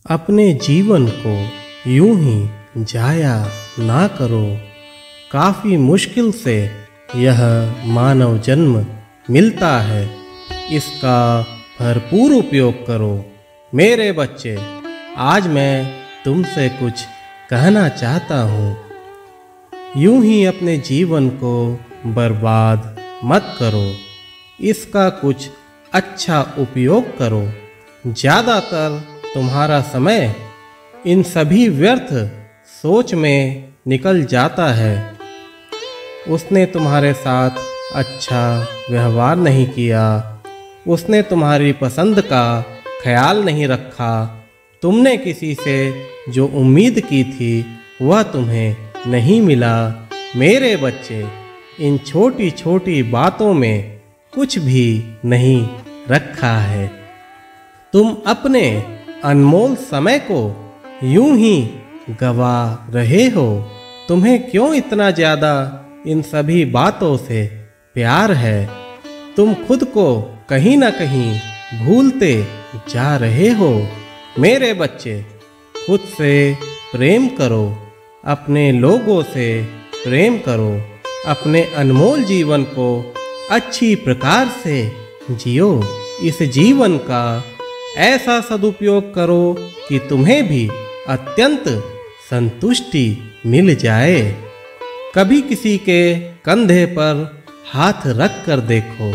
अपने जीवन को यूं ही जाया ना करो। काफ़ी मुश्किल से यह मानव जन्म मिलता है, इसका भरपूर उपयोग करो। मेरे बच्चे, आज मैं तुमसे कुछ कहना चाहता हूँ। यूं ही अपने जीवन को बर्बाद मत करो, इसका कुछ अच्छा उपयोग करो। ज़्यादातर तुम्हारा समय इन सभी व्यर्थ सोच में निकल जाता है। उसने तुम्हारे साथ अच्छा व्यवहार नहीं किया, उसने तुम्हारी पसंद का ख्याल नहीं रखा, तुमने किसी से जो उम्मीद की थी वह तुम्हें नहीं मिला। मेरे बच्चे, इन छोटी छोटी बातों में कुछ भी नहीं रखा है। तुम अपने अनमोल समय को यूं ही गवा रहे हो। तुम्हें क्यों इतना ज़्यादा इन सभी बातों से प्यार है? तुम खुद को कहीं ना कहीं भूलते जा रहे हो। मेरे बच्चे, खुद से प्रेम करो, अपने लोगों से प्रेम करो, अपने अनमोल जीवन को अच्छी प्रकार से जियो। इस जीवन का ऐसा सदुपयोग करो कि तुम्हें भी अत्यंत संतुष्टि मिल जाए। कभी किसी के कंधे पर हाथ रख कर देखो,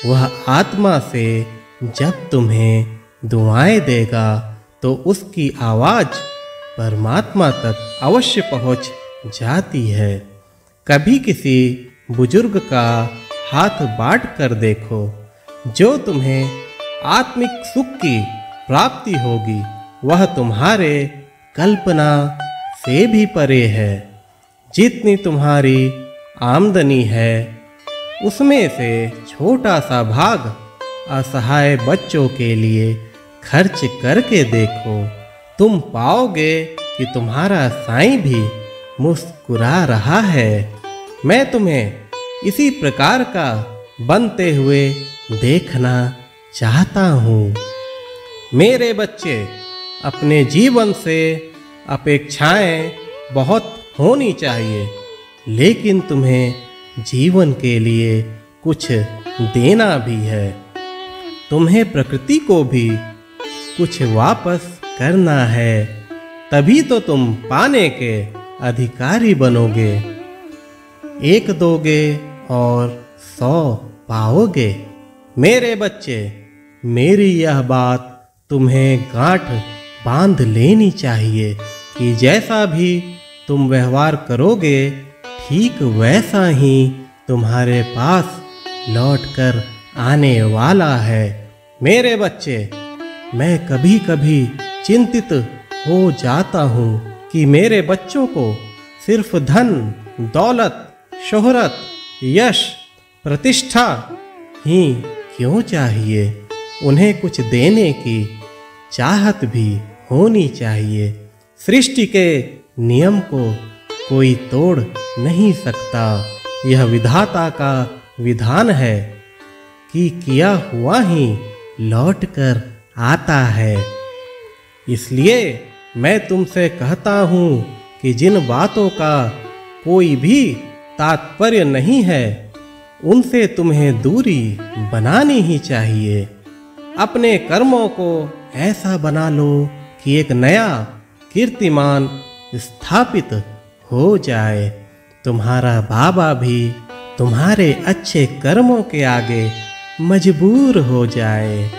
वह आत्मा से जब तुम्हें दुआएं देगा तो उसकी आवाज़ परमात्मा तक अवश्य पहुंच जाती है। कभी किसी बुजुर्ग का हाथ बांट कर देखो, जो तुम्हें आत्मिक सुख की प्राप्ति होगी, वह तुम्हारे कल्पना से भी परे है। जितनी तुम्हारी आमदनी है, उसमें से छोटा सा भाग असहाय बच्चों के लिए खर्च करके देखो। तुम पाओगे कि तुम्हारा साईं भी मुस्कुरा रहा है। मैं तुम्हें इसी प्रकार का बनते हुए देखना चाहता हूँ। मेरे बच्चे, अपने जीवन से अपेक्षाएं बहुत होनी चाहिए, लेकिन तुम्हें जीवन के लिए कुछ देना भी है। तुम्हें प्रकृति को भी कुछ वापस करना है, तभी तो तुम पाने के अधिकारी बनोगे। एक दोगे और 100 पाओगे। मेरे बच्चे, मेरी यह बात तुम्हें गांठ बांध लेनी चाहिए कि जैसा भी तुम व्यवहार करोगे, ठीक वैसा ही तुम्हारे पास लौटकर आने वाला है। मेरे बच्चे, मैं कभी कभी चिंतित हो जाता हूँ कि मेरे बच्चों को सिर्फ धन, दौलत, शोहरत, यश, प्रतिष्ठा ही क्यों चाहिए। उन्हें कुछ देने की चाहत भी होनी चाहिए। सृष्टि के नियम को कोई तोड़ नहीं सकता। यह विधाता का विधान है कि किया हुआ ही लौट कर आता है। इसलिए मैं तुमसे कहता हूँ कि जिन बातों का कोई भी तात्पर्य नहीं है, उनसे तुम्हें दूरी बनानी ही चाहिए। अपने कर्मों को ऐसा बना लो कि एक नया कीर्तिमान स्थापित हो जाए। तुम्हारा बाबा भी तुम्हारे अच्छे कर्मों के आगे मजबूर हो जाए।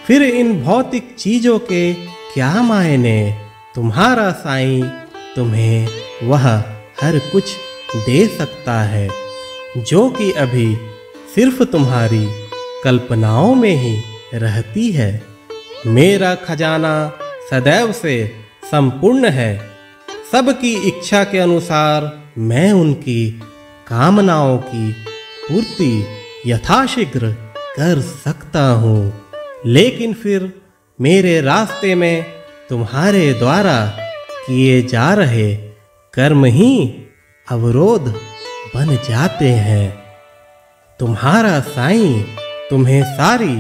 फिर इन भौतिक चीज़ों के क्या मायने? तुम्हारा साईं तुम्हें वह हर कुछ दे सकता है, जो कि अभी सिर्फ तुम्हारी कल्पनाओं में ही रहती है। मेरा खजाना सदैव से संपूर्ण है। सबकी इच्छा के अनुसार मैं उनकी कामनाओं की पूर्ति यथाशीघ्र कर सकता हूँ। लेकिन फिर मेरे रास्ते में तुम्हारे द्वारा किए जा रहे कर्म ही अवरोध बन जाते हैं। तुम्हारा साईं तुम्हें सारी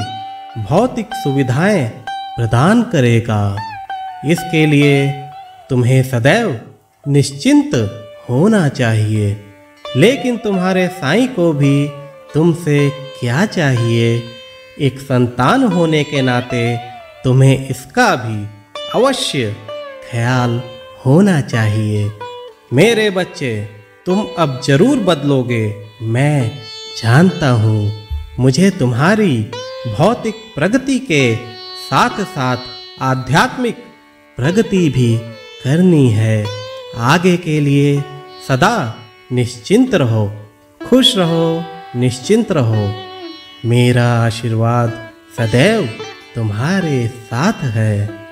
भौतिक सुविधाएं प्रदान करेगा, इसके लिए तुम्हें सदैव निश्चिंत होना चाहिए। लेकिन तुम्हारे साईं को भी तुमसे क्या चाहिए? एक संतान होने के नाते तुम्हें इसका भी अवश्य ख्याल होना चाहिए। मेरे बच्चे, तुम अब जरूर बदलोगे, मैं जानता हूँ। मुझे तुम्हारी भौतिक प्रगति के साथ साथ आध्यात्मिक प्रगति भी करनी है। आगे के लिए सदा निश्चिंत रहो, खुश रहो, निश्चिंत रहो। मेरा आशीर्वाद सदैव तुम्हारे साथ है।